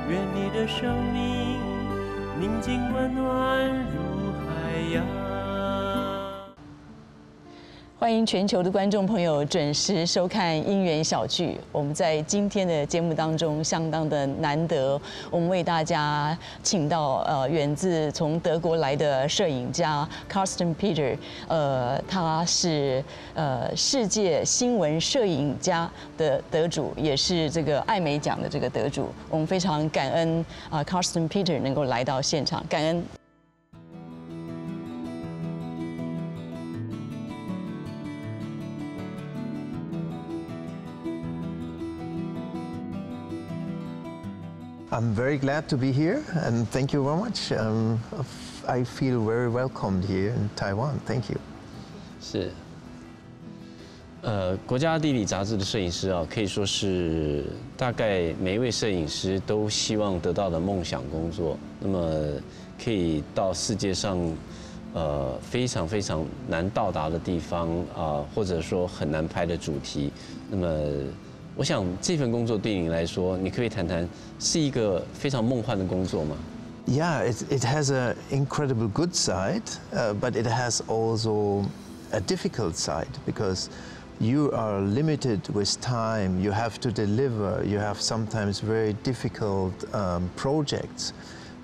愿你的生命宁静温暖如海洋。欢迎全球的观众朋友准时收看《因缘小聚》。我们在今天的节目当中相当的难得，我们为大家请到源自从德国来的摄影家 Carsten Peter， 他是世界新闻摄影家的得主，也是这个艾美奖的这个得主。我们非常感恩Carsten Peter 能够来到现场，感恩。I'm very glad to be here, and thank you very much. I feel very welcomed here in Taiwan. Thank you. 是，国家地理杂志的摄影师啊，可以说是大概每一位摄影师都希望得到的梦想工作。那么，可以到世界上非常非常难到达的地方啊，或者说很难拍的主题，那么。我想这份工作对你来说，你可不可以谈谈是一个非常梦幻的工作吗？ Yeah, it has an incredible good side, but it has also a difficult side because you are limited with time. You have to deliver. You have sometimes very difficult projects.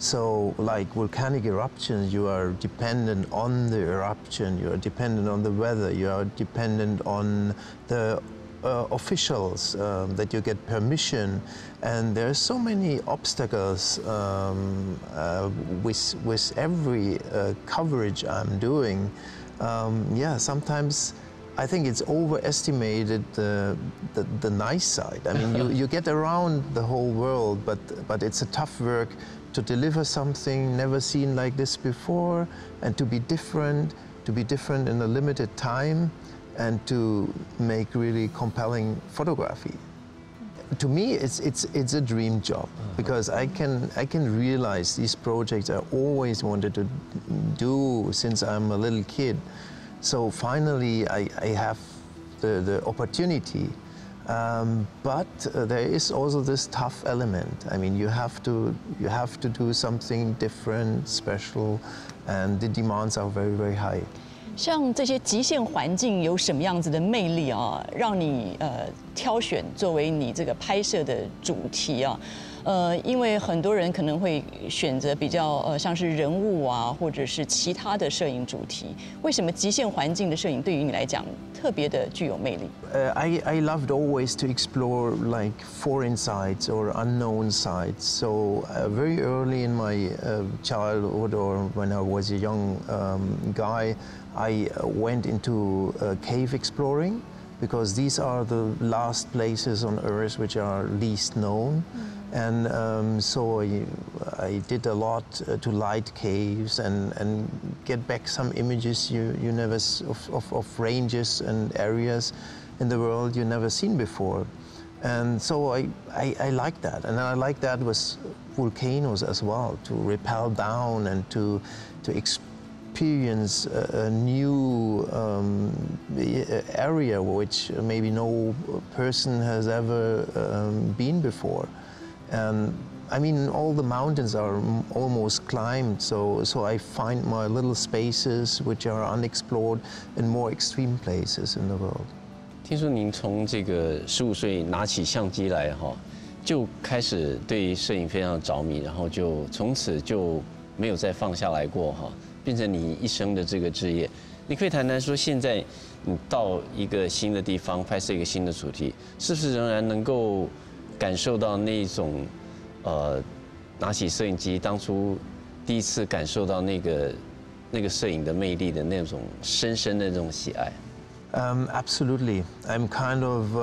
So, like volcanic eruptions, you are dependent on the eruption. You are dependent on the weather. You are dependent on the officials, that you get permission, and there are so many obstacles with every coverage I'm doing. Yeah, sometimes I think it's overestimated the nice side. I mean, you get around the whole world, but it's a tough work to deliver something never seen like this before, and to be different in a limited time. And to make really compelling photography. To me, it's a dream job because I can realize these projects I always wanted to do since I'm a little kid. So finally, I have the opportunity. But there is also this tough element. I mean, you have to do something different, special, and the demands are very, very high. 像这些极限环境有什么样子的魅力啊，让你挑选作为你这个拍摄的主题啊？因为很多人可能会选择比较像是人物啊，或者是其他的摄影主题。为什么极限环境的摄影对于你来讲特别的具有魅力？I loved always to explore like foreign sites or unknown sites. So very early in my childhood or when I was a young guy, I went into cave exploring because these are the last places on Earth which are least known. And so I did a lot to light caves and get back some images you never of ranges and areas in the world you never seen before. And so I like that, and I like that with volcanoes as well, to rappel down and to experience a new area which maybe no person has ever been before. And I mean, all the mountains are almost climbed, so I find my little spaces which are unexplored in more extreme places in the world. 听说您从这个15岁拿起相机来哈，就开始对摄影非常着迷，然后就从此就没有再放下来过哈，变成你一生的这个志业。你可以谈谈说，现在你到一个新的地方拍摄一个新的主题，是不是仍然能够感受到那种拿起摄影机当初第一次感受到那个摄影的魅力的那种深深的那种喜爱？ Absolutely. I'm kind of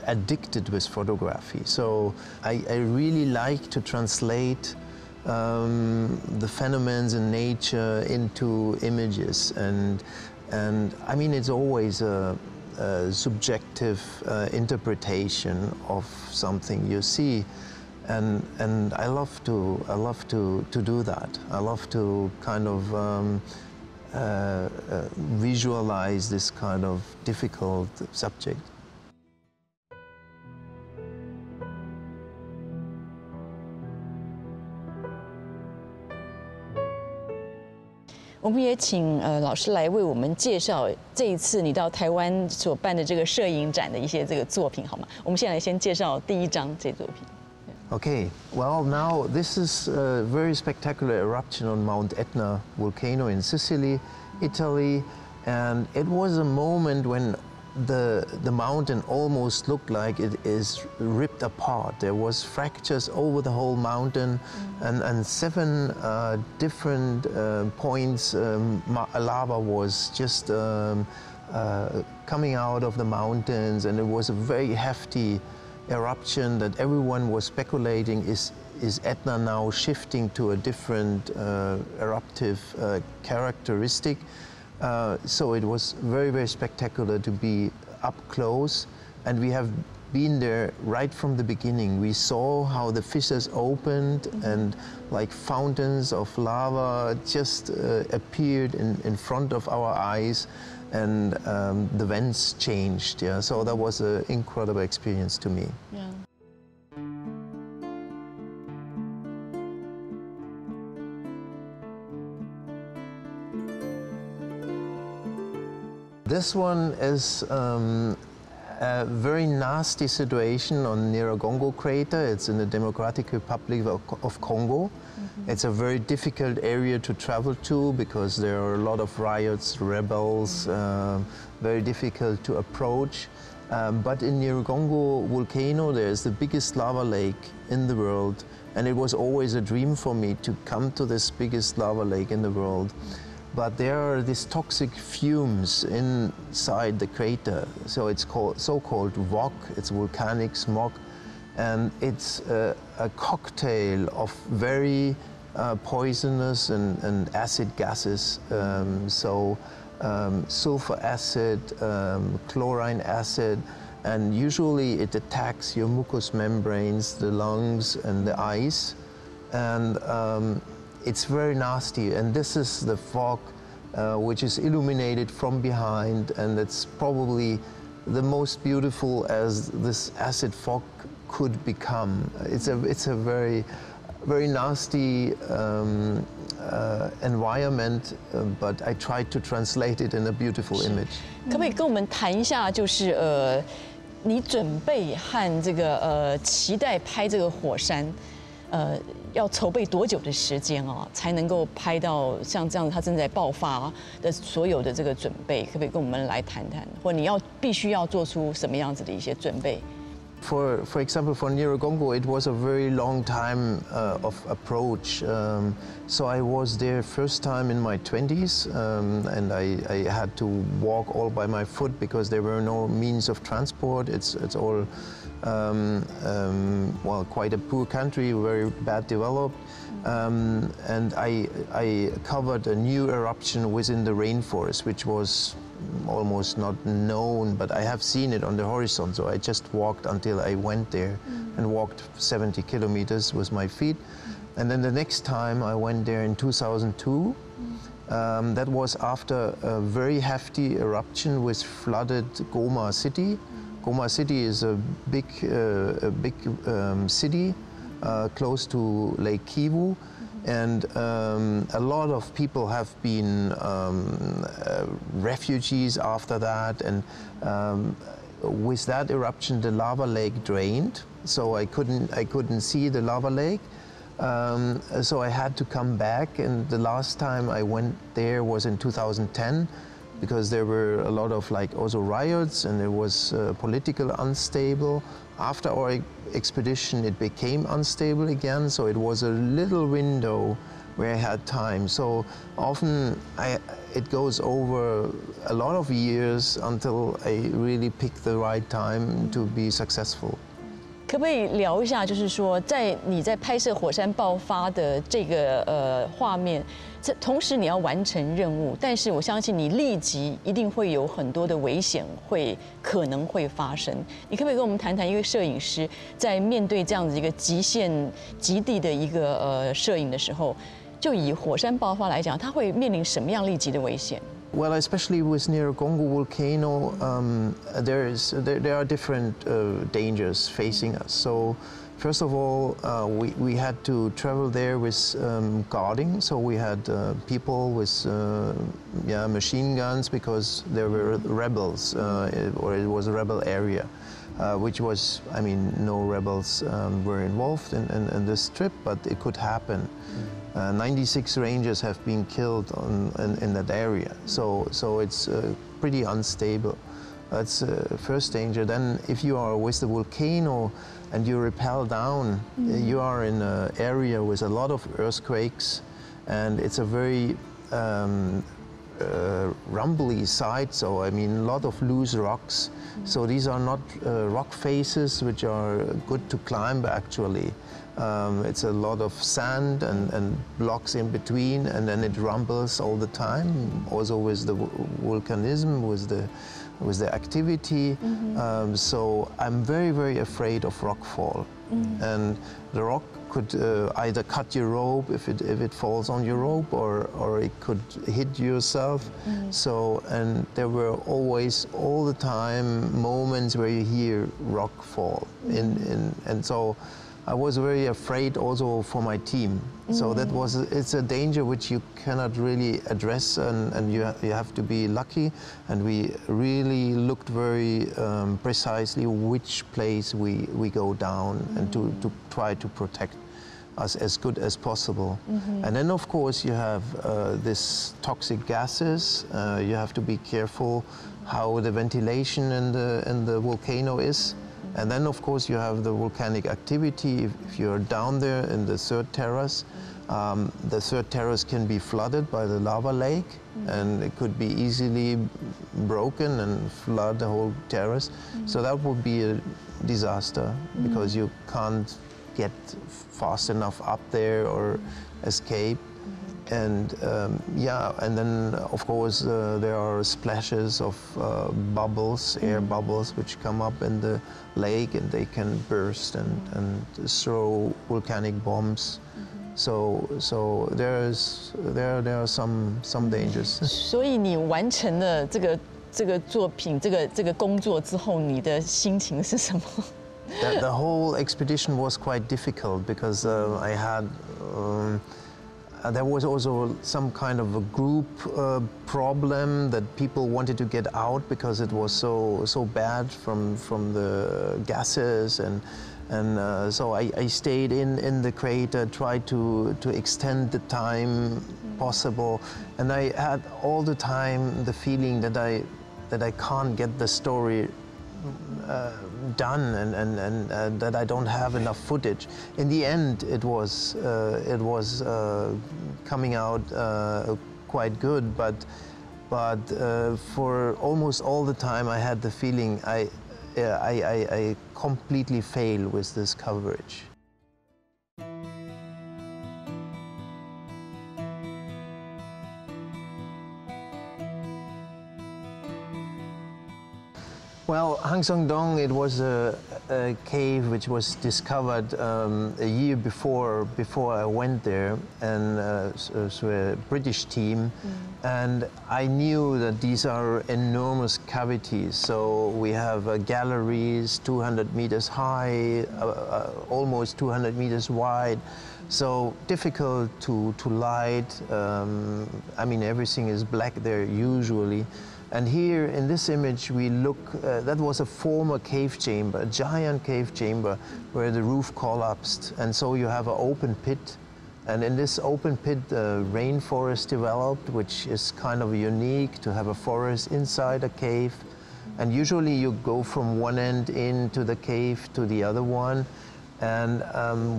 addicted with photography. So I really like to translate the phenomena in nature into images. And I mean, it's always a subjective interpretation of something you see. And I love to do that. I love to kind of visualize this kind of difficult subject. 我们也请老师来为我们介绍这一次你到台湾所办的这个摄影展的一些这个作品，好吗？我们现在先介绍第一张这作品。Okay, well now this is a very spectacular eruption on Mount Etna volcano in Sicily, Italy, and it was a moment when the mountain almost looked like it is ripped apart. There was fractures over the whole mountain, and 7 different points lava was just coming out of the mountains, and it was a very hefty eruption that everyone was speculating is Etna now shifting to a different eruptive characteristic. So it was very, very spectacular to be up close, and we have been there right from the beginning. We saw how the fissures opened and like fountains of lava just appeared in front of our eyes, and the vents changed. Yeah, so that was an incredible experience to me. Yeah. This one is a very nasty situation on Nyiragongo crater. It's in the Democratic Republic of Congo. It's a very difficult area to travel to because there are a lot of riots, rebels, very difficult to approach. But in Nyiragongo volcano, there's the biggest lava lake in the world, and it was always a dream for me to come to this biggest lava lake in the world. But there are these toxic fumes inside the crater, so it's called so-called VOC. It's volcanic smog, and it's a cocktail of very poisonous and acid gases. Sulfur acid, chlorine acid, and usually it attacks your mucous membranes, the lungs, and the eyes, and it's very nasty. And this is the fog, which is illuminated from behind, and it's probably the most beautiful as this acid fog could become. It's a very, very nasty environment, but I tried to translate it in a beautiful image. 可不可以跟我们谈一下，就是你准备和这个期待拍这个火山，要筹备多久的时间哦，才能够拍到像这样它正在爆发的所有的这个准备？可不可以跟我们来谈谈？或你必须要做出什么样子的一些准备？ For example, for Nyiragongo, it was a very long time of approach. So I was there first time in my 20s, and I had to walk all by my foot because there were no means of transport. It's all well, quite a poor country, very bad developed. And I covered a new eruption within the rainforest, which was almost not known, but I have seen it on the horizon, so I just walked until I went there and walked 70 kilometers with my feet. And then the next time I went there in 2002, that was after a very hefty eruption which flooded Goma city. Goma city is a big city close to Lake Kivu. And a lot of people have been refugees after that, and with that eruption, the lava lake drained, so I couldn't see the lava lake. So I had to come back, and the last time I went there was in 2010, because there were a lot of also riots, and it was political unstable. After our expedition, it became unstable again, so it was a little window where I had time. So often it goes over a lot of years until I really pick the right time to be successful. 可不可以聊一下，就是说，你在拍摄火山爆发的这个画面，同时你要完成任务，但是我相信你立即一定会有很多的危险可能会发生。你可不可以跟我们谈谈一个摄影师在面对这样子一个极限极地的一个摄影的时候，就以火山爆发来讲，它会面临什么样立即的危险？ Well, especially with Nyiragongo volcano, there are different dangers facing us. So, First of all, we had to travel there with guarding, so we had people with machine guns because there were rebels, or it was a rebel area, which was, I mean, no rebels were involved in this trip, but it could happen. 96 rangers have been killed in that area, so it's pretty unstable. That's the first danger. Then if you are with the volcano and you rappel down, you are in an area with a lot of earthquakes, and it's a very rumbly site, so I mean a lot of loose rocks. So these are not rock faces which are good to climb actually. It's a lot of sand and blocks in between, and then it rumbles all the time, also with the volcanism, with the activity. So I'm very, very afraid of rock fall. And the rock could either cut your rope if it falls on your rope, or it could hit yourself. So, and there were always, all the time, moments where you hear rock fall. And so I was very afraid also for my team. So that was, it's a danger which you cannot really address, and you have to be lucky. And we really looked very precisely which place we go down, and to try to protect us as good as possible. And then of course you have this toxic gases. You have to be careful how the ventilation in the volcano is. And then, of course, you have the volcanic activity. If you're down there in the third terrace, the third terrace can be flooded by the lava lake, and it could be easily broken and flood the whole terrace. So that would be a disaster, because you can't get fast enough up there or escape. And and then of course there are splashes of bubbles, air bubbles, which come up in the lake, and they can burst and throw volcanic bombs. So there are some dangers. 所以你完成了这个作品，这个工作之后，你的心情是什么？ The whole expedition was quite difficult because I had. There was also some kind of a group problem that people wanted to get out because it was so bad from the gases, and so I stayed in the crater, tried to extend the time possible, and I had all the time the feeling that I can't get the story done, and that I don't have enough footage. In the end, it was coming out quite good, but for almost all the time I had the feeling I completely fail with this coverage. Well, Hang Song Dong, it was a cave which was discovered a year before I went there, and so a British team, and I knew that these are enormous cavities. So we have galleries 200 meters high, almost 200 meters wide. So difficult to light. I mean, everything is black there usually. And here in this image we look, that was a former cave chamber, a giant cave chamber where the roof collapsed. And so you have an open pit. And in this open pit, rainforest developed, which is kind of unique to have a forest inside a cave. And usually you go from one end into the cave to the other one. And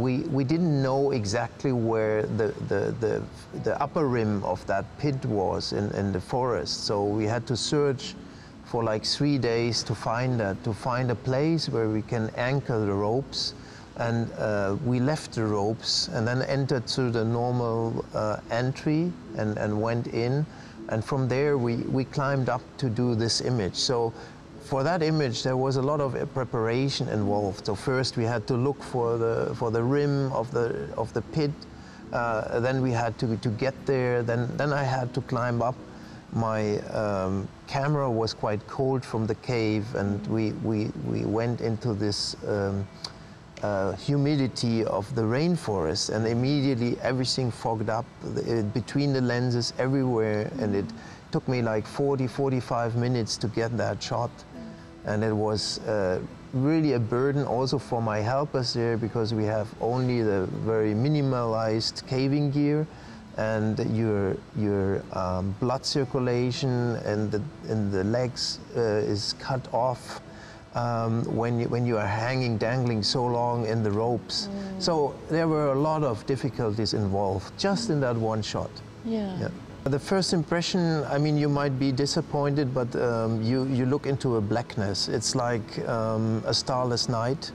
we didn't know exactly where the upper rim of that pit was in the forest. So we had to search for like 3 days to find a place where we can anchor the ropes. And we left the ropes and then entered through the normal entry and went in. And from there we climbed up to do this image. So for that image, there was a lot of preparation involved. So first we had to look for the rim of the pit. Then we had to get there. Then I had to climb up. My camera was quite cold from the cave, and we went into this humidity of the rainforest, and immediately everything fogged up between the lenses everywhere, and it took me like 45 minutes to get that shot, and it was really a burden also for my helpers there, because we have only the very minimalized caving gear, and your blood circulation and the legs is cut off when you are dangling so long in the ropes. So there were a lot of difficulties involved just in that one shot. Yeah. The first impression, I mean, you might be disappointed, but you look into a blackness. It's like a starless night,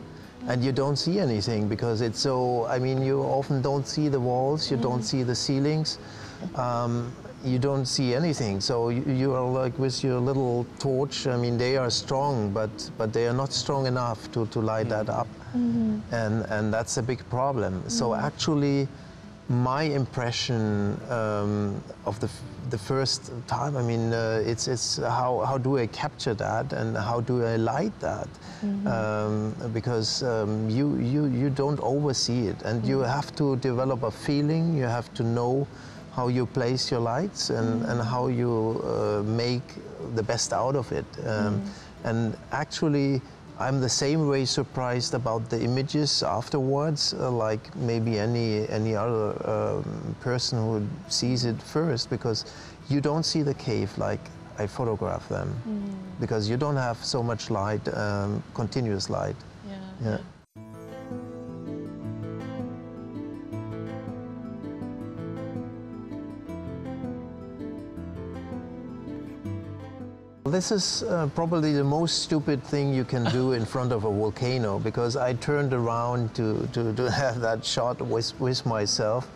and you don't see anything because it's so, I mean, you often don't see the walls, you don't see the ceilings, you don't see anything. So you are like with your little torch, I mean, they are strong, but they are not strong enough to light that up. And that's a big problem. So actually, my impression of the first time, I mean, it's how do I capture that and how do I light that? Because you don't oversee it, and you have to develop a feeling. You have to know how you place your lights and how you make the best out of it. And actually, I'm the same way surprised about the images afterwards, like maybe any other person who sees it first, because you don't see the cave like I photograph them, because you don't have so much light, continuous light. Yeah. This is probably the most stupid thing you can do in front of a volcano, because I turned around to have that shot with myself.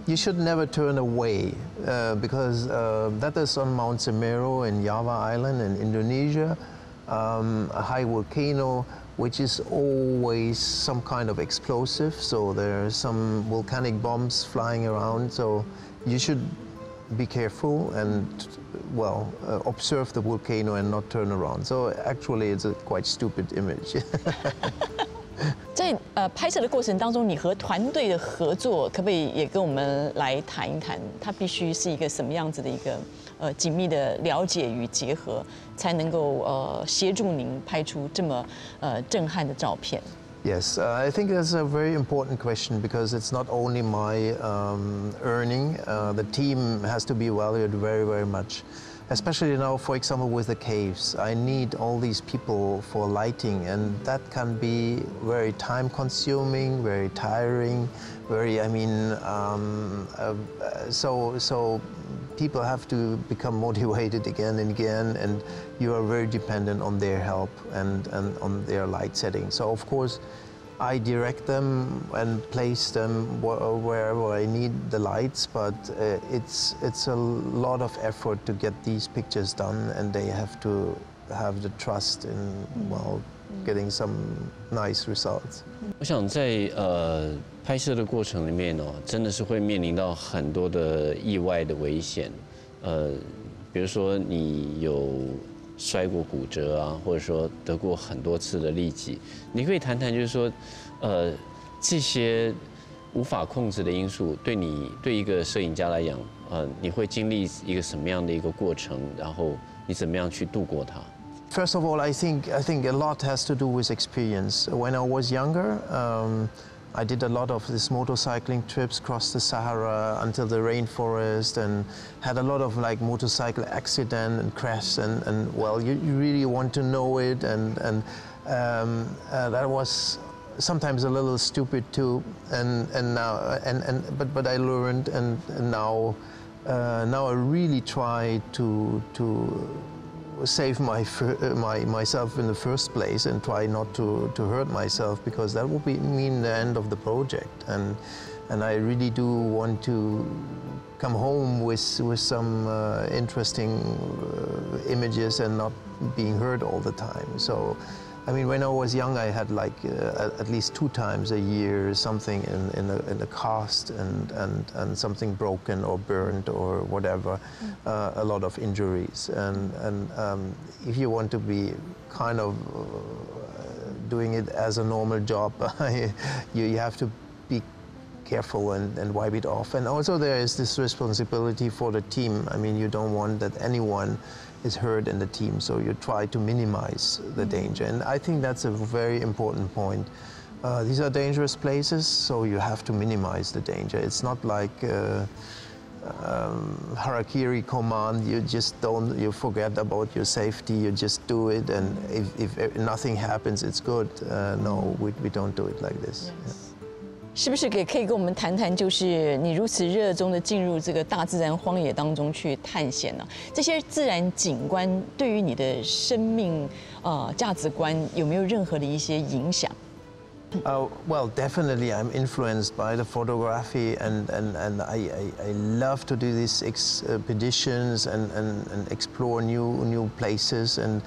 You should never turn away, because that is on Mount Semeru in Java Island in Indonesia, a high volcano which is always some kind of explosive, so there are some volcanic bombs flying around, so you should be careful and, well, observe the volcano and not turn around. So actually, it's a quite stupid image. 在拍摄的过程当中，你和团队的合作，可不可以也跟我们来谈一谈？它必须是一个什么样子的一个紧密的了解与结合，才能够协助您拍出这么震撼的照片。 Yes, I think that's a very important question, because it's not only my earning. The team has to be valued very, very much. Especially now, for example, with the caves. I need all these people for lighting, and that can be very time-consuming, very tiring, very, I mean, so people have to become motivated again and again, and you are very dependent on their help and on their light setting. So of course, I direct them and place them wherever I need the lights, but it's a lot of effort to get these pictures done, and they have to have the trust in, well, getting some nice results. 我想在拍摄的过程里面哦，真的是会面临到很多的意外的危险，比如说你有摔过骨折啊，或者说得过很多次的痢疾，你可以谈谈，就是说，这些无法控制的因素，对一个摄影家来讲，你会经历一个什么样的一个过程，然后你怎么样去度过它？ First of all, I think a lot has to do with experience. When I was younger, I did a lot of these motorcycling trips across the Sahara until the rainforest, and had a lot of like motorcycle accident and crash, and well, you really want to know it, and that was sometimes a little stupid too, and now but I learned, and now I really try to save myself in the first place, and try not to hurt myself, because that would mean the end of the project, and I really do want to come home with some interesting images and not being hurt all the time. So I mean, when I was young, I had like at least 2 times a year something in a cast and something broken or burned or whatever, a lot of injuries. And if you want to be kind of doing it as a normal job. You have to be careful and wipe it off. And also there is this responsibility for the team. I mean, you don't want that anyone is hurt in the team, so you try to minimize the danger. And I think that's a very important point. These are dangerous places, so you have to minimize the danger. It's not like harakiri command. You just don't, you forget about your safety, you just do it, and if nothing happens, it's good. No, we don't do it like this. Yes. Yeah. 是不是可以跟我们谈谈，就是你如此热衷的进入这个大自然荒野当中去探险呢？这些自然景观对于你的生命价值观有没有任何的一些影响？ Well, definitely I'm influenced by the photography, and I love to do these expeditions and explore new places. And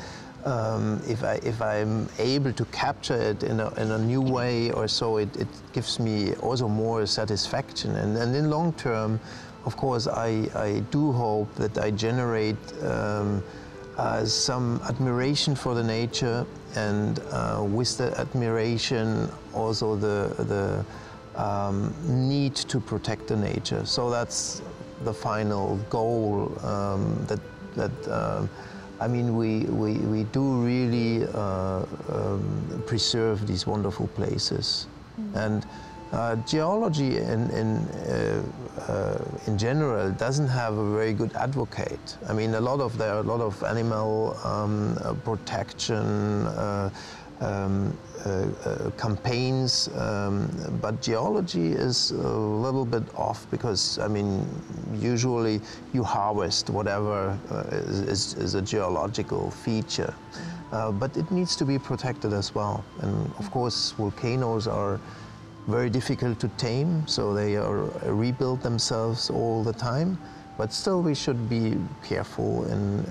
if I'm able to capture it in a new way or so, it gives me also more satisfaction. And in long term, of course, I do hope that I generate some admiration for the nature, and with the admiration also the need to protect the nature. So that's the final goal. I mean, we do really preserve these wonderful places. And geology in general doesn't have a very good advocate. I mean, there are a lot of animal protection campaigns, but geology is a little bit off because, I mean, usually you harvest whatever is a geological feature, but it needs to be protected as well. And of course, volcanoes are very difficult to tame, so they rebuild themselves all the time. But still, we should be careful in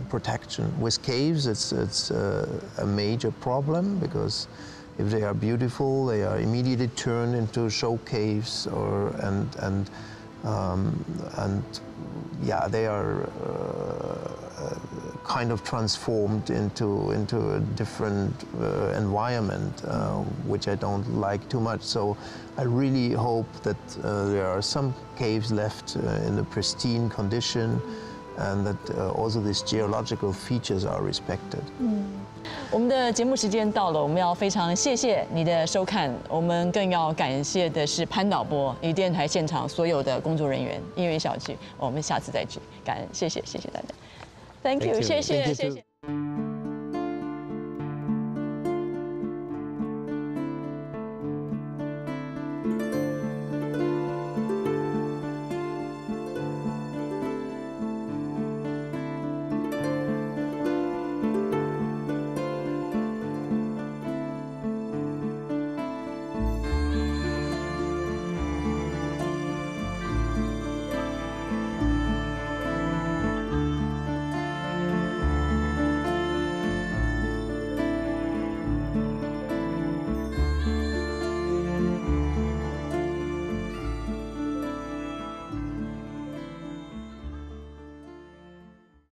protection. With caves, it's a major problem because if they are beautiful, they are immediately turned into show caves, and yeah, they are kind of transformed into a different environment, which I don't like too much. So I really hope that there are some caves left in a pristine condition, and that also these geological features are respected. 我们的节目时间到了，我们要非常谢谢你的收看，我们更要感谢的是潘导播与电台现场所有的工作人员，音乐小聚，我们下次再聚，感恩，谢谢大家 ，Thank you， 谢谢。